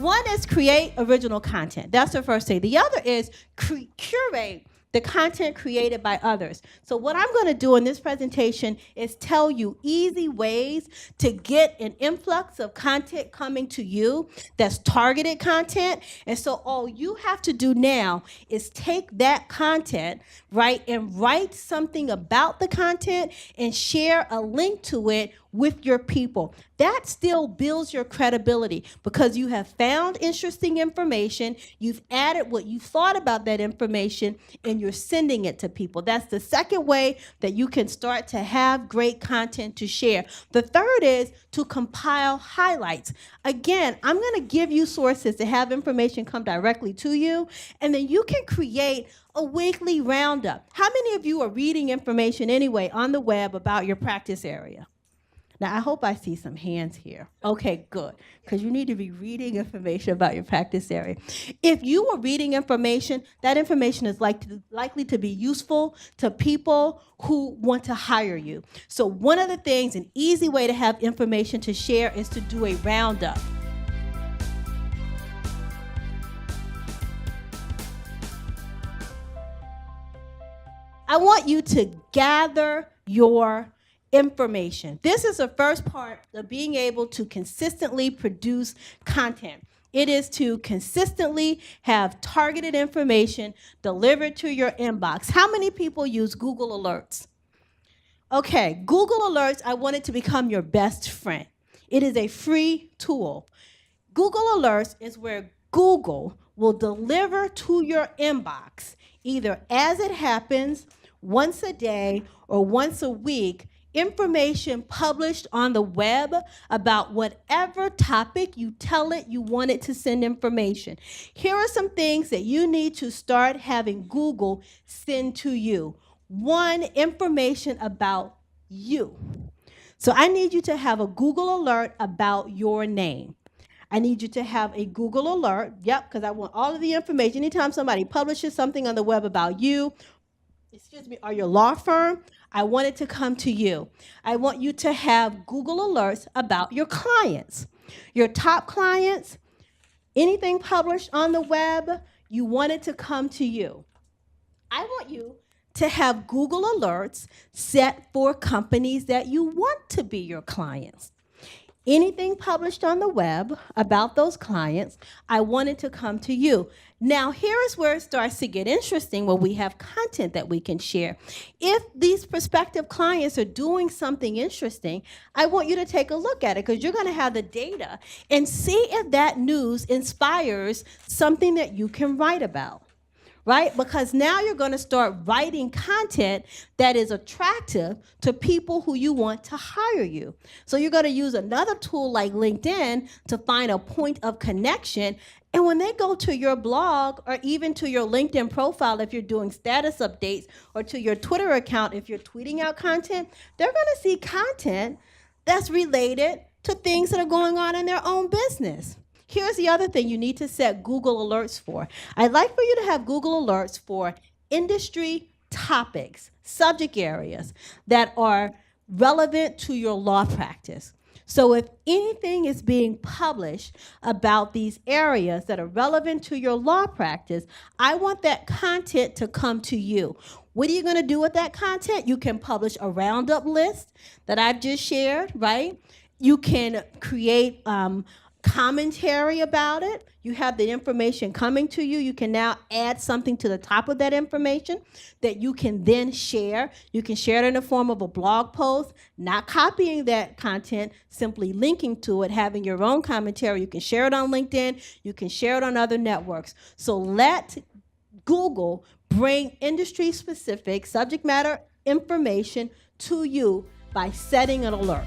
One is create original content. That's the first thing. The other is curate the content created by others. So what I'm going to do in this presentation is tell you easy ways to get an influx of content coming to you that's targeted content. And so all you have to do now is take that content, right, and write something about the content and share a link to it with your people. That still builds your credibility because you have found interesting information, you've added what you thought about that information, and you're sending it to people. That's the second way that you can start to have great content to share. The third is to compile highlights. Again, I'm going to give you sources to have information come directly to you, and then you can create a weekly roundup. How many of you are reading information anyway on the web about your practice area? Now, I hope I see some hands here. Okay, good, because you need to be reading information about your practice area. If you are reading information, that information is likely to be useful to people who want to hire you. So one of the things, an easy way to have information to share is to do a roundup. I want you to gather your information. This is the first part of being able to consistently produce content. It is to consistently have targeted information delivered to your inbox. How many people use Google Alerts? Okay, Google Alerts, I want it to become your best friend. It is a free tool. Google Alerts is where Google will deliver to your inbox, either as it happens, once a day, or once a week, information published on the web about whatever topic you tell it you want it to send information. Here are some things that you need to start having Google send to you. One, information about you. So I need you to have a Google alert about your name. I need you to have a Google alert, because I want all of the information. Anytime somebody publishes something on the web about you, or your law firm, I want it to come to you. I want you to have Google alerts about your clients, your top clients, anything published on the web, you want it to come to you. I want you to have Google alerts set for companies that you want to be your clients. Anything published on the web about those clients, I want it to come to you. Now, here is where it starts to get interesting when we have content that we can share. If these prospective clients are doing something interesting, I want you to take a look at it because you're going to have the data and see if that news inspires something that you can write about. Right? Because now you're going to start writing content that is attractive to people who you want to hire you. So you're going to use another tool like LinkedIn to find a point of connection. And when they go to your blog or even to your LinkedIn profile, if you're doing status updates, or to your Twitter account, if you're tweeting out content, they're going to see content that's related to things that are going on in their own business. Here's the other thing you need to set Google alerts for. I'd like for you to have Google alerts for industry topics, subject areas that are relevant to your law practice. So if anything is being published about these areas that are relevant to your law practice, I want that content to come to you. What are you going to do with that content? You can publish a roundup list that I've just shared, right? You can create commentary about it. You have the information coming to you. You can now add something to the top of that information that you can then share. You can share it in the form of a blog post, not copying that content, simply linking to it, having your own commentary. You can share it on LinkedIn. You can share it on other networks. So let Google bring industry-specific subject matter information to you by setting an alert.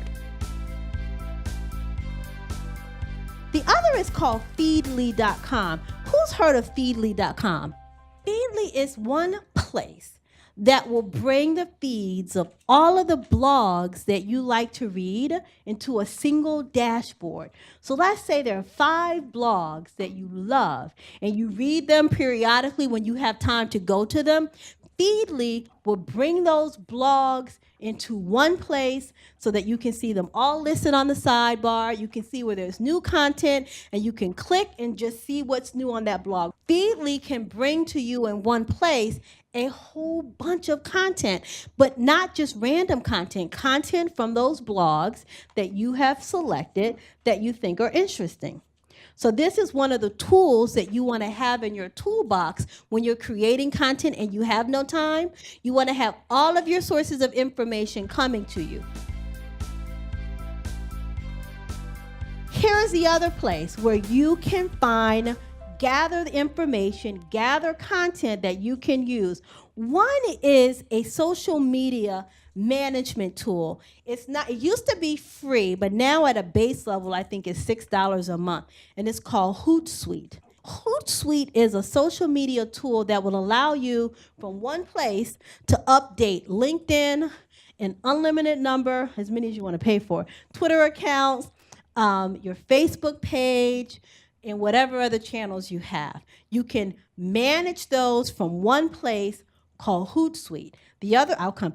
The other is called Feedly.com. Who's heard of Feedly.com? Feedly is one place that will bring the feeds of all of the blogs that you like to read into a single dashboard. So let's say there are 5 blogs that you love and you read them periodically when you have time to go to them. Feedly will bring those blogs into one place so that you can see them all listed on the sidebar. You can see where there's new content, and you can click and just see what's new on that blog. Feedly can bring to you in one place a whole bunch of content, but not just random content from those blogs that you have selected that you think are interesting. So this is one of the tools that you want to have in your toolbox when you're creating content and you have no time. You want to have all of your sources of information coming to you. Here's the other place where you can gather the information, gather content that you can use. One is a social media management tool. It used to be free, but now at a base level, I think it's $6 a month, and it's called HOOTSUITE. HOOTSUITE is a social media tool that will allow you from one place to update LinkedIn, an unlimited number, as many as you want to pay for, Twitter accounts, your Facebook page, and whatever other channels you have. You can manage those from one place called HOOTSUITE. The other thing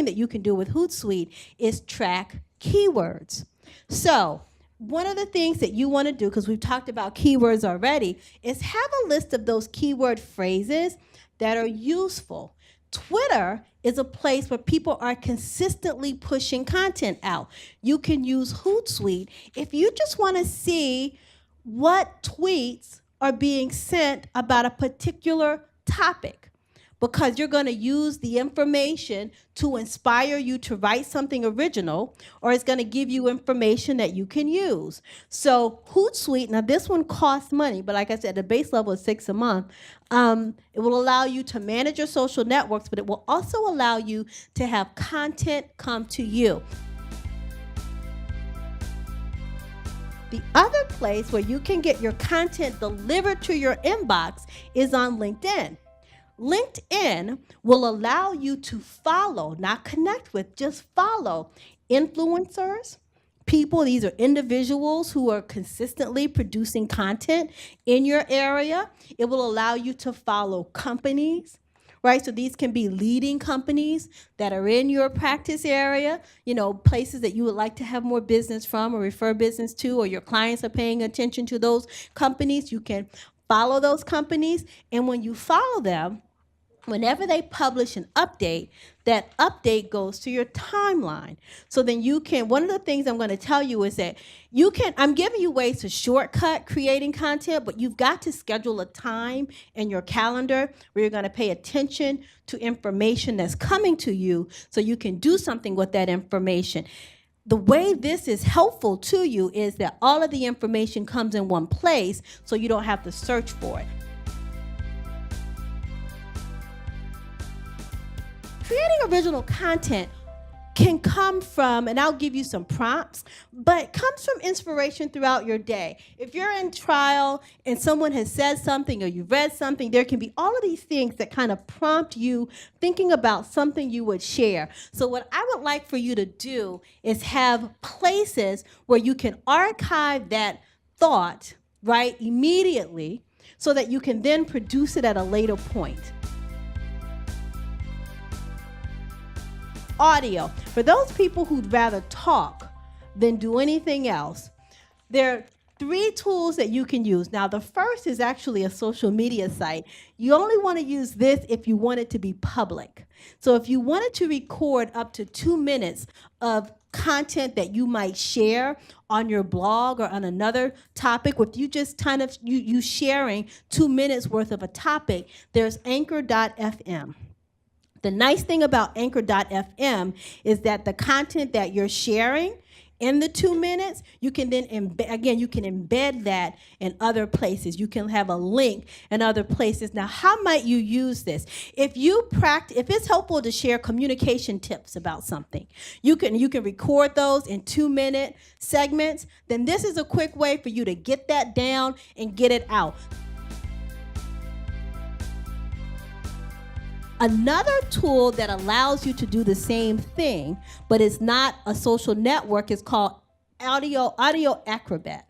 that you can do with HOOTSUITE is track keywords. So one of the things that you want to do, because we've talked about keywords already, is have a list of those keyword phrases that are useful. Twitter is a place where people are consistently pushing content out. You can use HOOTSUITE if you just want to see what tweets are being sent about a particular topic, because you're going to use the information to inspire you to write something original, or it's going to give you information that you can use. So HOOTSUITE, now this one costs money, but like I said, the base level is $6 a month. It will allow you to manage your social networks, but it will also allow you to have content come to you. The other place where you can get your content delivered to your inbox is on LinkedIn. LinkedIn will allow you to follow, not connect with, just follow influencers, people. These are individuals who are consistently producing content in your area. It will allow you to follow companies, right? So these can be leading companies that are in your practice area, places that you would like to have more business from or refer business to, or your clients are paying attention to those companies. You can follow those companies, and when you follow them, whenever they publish an update, that update goes to your timeline. So then one of the things I'm going to tell you is that I'm giving you ways to shortcut creating content, but you've got to schedule a time in your calendar where you're going to pay attention to information that's coming to you so you can do something with that information. The way this is helpful to you is that all of the information comes in one place, so you don't have to search for it. Creating original content can come from, and I'll give you some prompts, but comes from inspiration throughout your day. If you're in trial and someone has said something or you've read something, there can be all of these things that kind of prompt you thinking about something you would share. So what I would like for you to do is have places where you can archive that thought, right, immediately, so that you can then produce it at a later point. Audio. For those people who'd rather talk than do anything else, there are 3 tools that you can use. Now, the first is actually a social media site. You only want to use this if you want it to be public. So if you wanted to record up to 2 minutes of content that you might share on your blog or on another topic, with you just you sharing 2 minutes worth of a topic, there's Anchor.fm. The nice thing about Anchor.fm is that the content that you're sharing in the 2 minutes, you can then embed that in other places. You can have a link in other places. Now, how might you use this? If it's helpful to share communication tips about something, you can record those in 2-minute segments. Then this is a quick way for you to get that down and get it out. Another tool that allows you to do the same thing, but it's not a social network, is called Audio ACROBAT.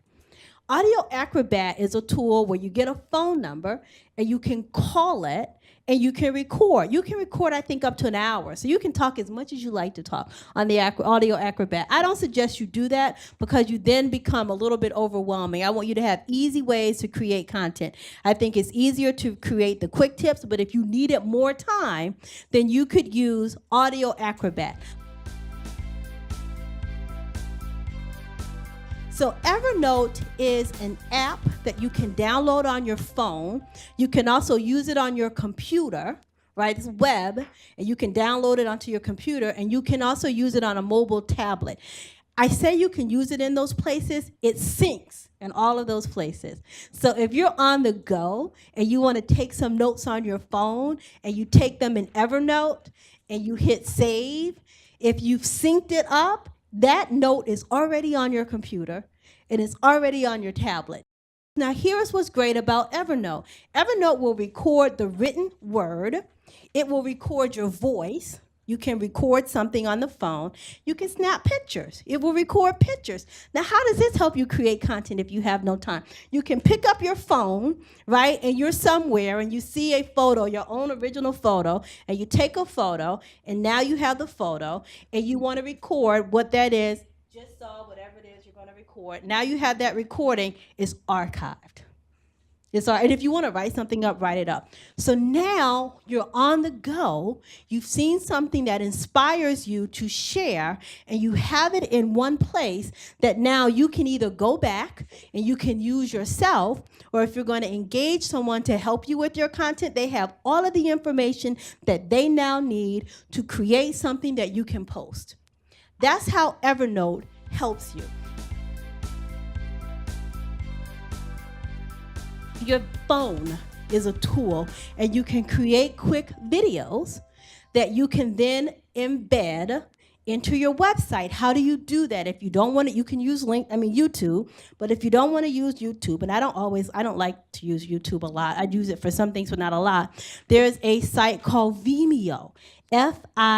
Audio ACROBAT is a tool where you get a phone number and you can call it, and you can record. You can record, I think, up to an hour. So you can talk as much as you like to talk on the audio Acrobat. I don't suggest you do that because you then become a little bit overwhelming. I want you to have easy ways to create content. I think it's easier to create the quick tips, but if you needed more time, then you could use audio Acrobat. So EVERNOTE is an app that you can download on your phone. You can also use it on your computer, right? It's web, and you can download it onto your computer, and you can also use it on a mobile tablet. I say you can use it in those places. It syncs in all of those places. So if you're on the go and you want to take some notes on your phone and you take them in EVERNOTE and you hit save, if you've synced it up, that note is already on your computer, and it's already on your tablet. Now, here's what's great about EVERNOTE. EVERNOTE will record the written word. It will record your voice. You can record something on the phone. You can snap pictures. It will record pictures. Now, how does this help you create content if you have no time? You can pick up your phone, right, and you're somewhere and you see a photo, your own original photo, and you take a photo, and now you have the photo, and you want to record what that is. Just saw whatever it is you're going to record. Now you have that recording. It's archived. And if you want to write something up, write it up. So now you're on the go. You've seen something that inspires you to share, and you have it in one place that now you can either go back and you can use yourself, or if you're going to engage someone to help you with your content, they have all of the information that they now need to create something that you can post. That's how EVERNOTE helps you. Your phone is a tool, and you can create quick videos that you can then embed into your website. How do you do that? If you don't want it, you can use YouTube, but if you don't want to use YouTube, and I don't like to use YouTube a lot. I use it for some things, but not a lot. There's a site called Vimeo, Vimeo.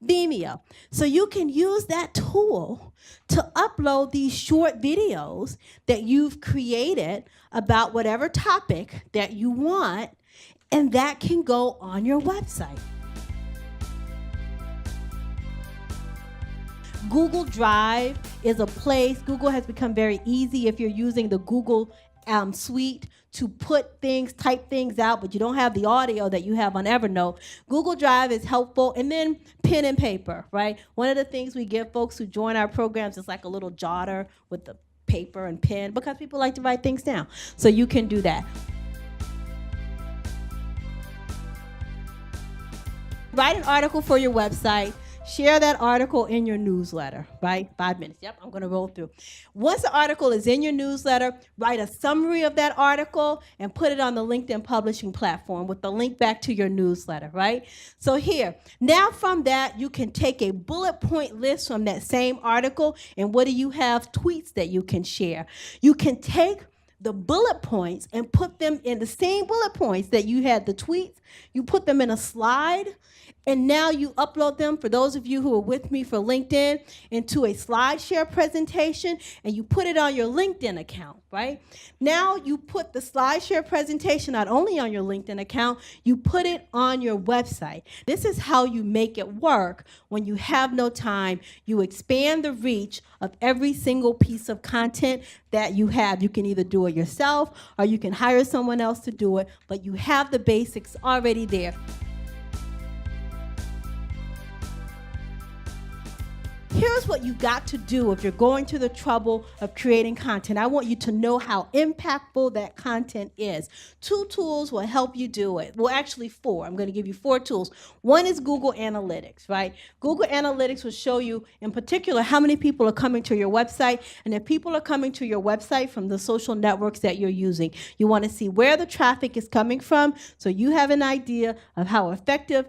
Vimeo. So you can use that tool to upload these short videos that you've created about whatever topic that you want, and that can go on your website. Google Drive is a place. Google has become very easy if you're using the Google suite to type things out, but you don't have the audio that you have on EVERNOTE. Google Drive is helpful, and then pen and paper, right? One of the things we give folks who join our programs is like a little jotter with the paper and pen, because people like to write things down. So you can do that. Write an article for your website. Share that article in your newsletter, right? 5 minutes. Yep, I'm going to roll through. Once the article is in your newsletter, write a summary of that article and put it on the LinkedIn publishing platform with the link back to your newsletter, right? So here, now from that, you can take a bullet point list from that same article, and what do you have? Tweets that you can share. You can take the bullet points and put them in the same bullet points that you had the tweets. You put them in a slide, and now you upload them, for those of you who are with me for LinkedIn, into a SlideShare presentation, and you put it on your LinkedIn account, right? Now you put the SlideShare presentation not only on your LinkedIn account, you put it on your website. This is how you make it work when you have no time. You expand the reach of every single piece of content that you have. You can either do it yourself or you can hire someone else to do it, but you have the basics already there. Here's what you got to do if you're going to the trouble of creating content. I want you to know how impactful that content is. 2 tools will help you do it. Well, actually 4. I'm going to give you 4 tools. One is Google Analytics, right? Google Analytics will show you in particular how many people are coming to your website, and if people are coming to your website from the social networks that you're using, you want to see where the traffic is coming from so you have an idea of how effective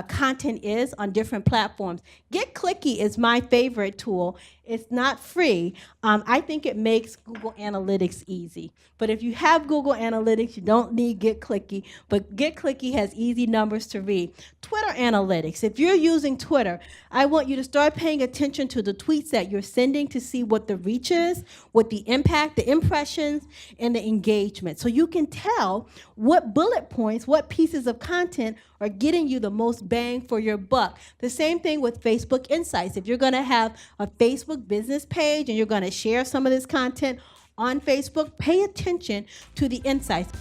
content is on different platforms. Get Clicky is my favorite tool. It's not free. I think it makes Google Analytics easy. But if you have Google Analytics, you don't need Get Clicky. But Get Clicky has easy numbers to read. Twitter Analytics. If you're using Twitter, I want you to start paying attention to the tweets that you're sending to see what the reach is, what the impact, the impressions, and the engagement. So you can tell what bullet points, what pieces of content are getting you the most bang for your buck. The same thing with Facebook Insights. If you're going to have a Facebook business page and you're going to share some of this content on Facebook, pay attention to the insights.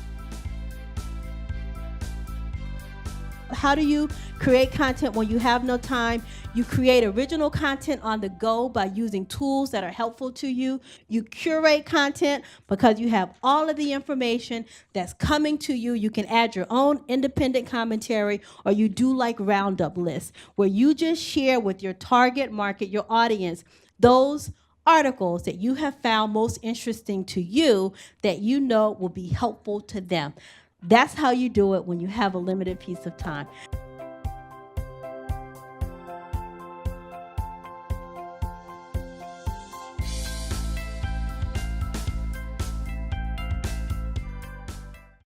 How do you create content when you have no time? You create original content on the go by using tools that are helpful to you. You curate content because you have all of the information that's coming to you. You can add your own independent commentary, or you do like roundup lists where you just share with your target market, your audience, those articles that you have found most interesting to you that you know will be helpful to them. That's how you do it when you have a limited piece of time.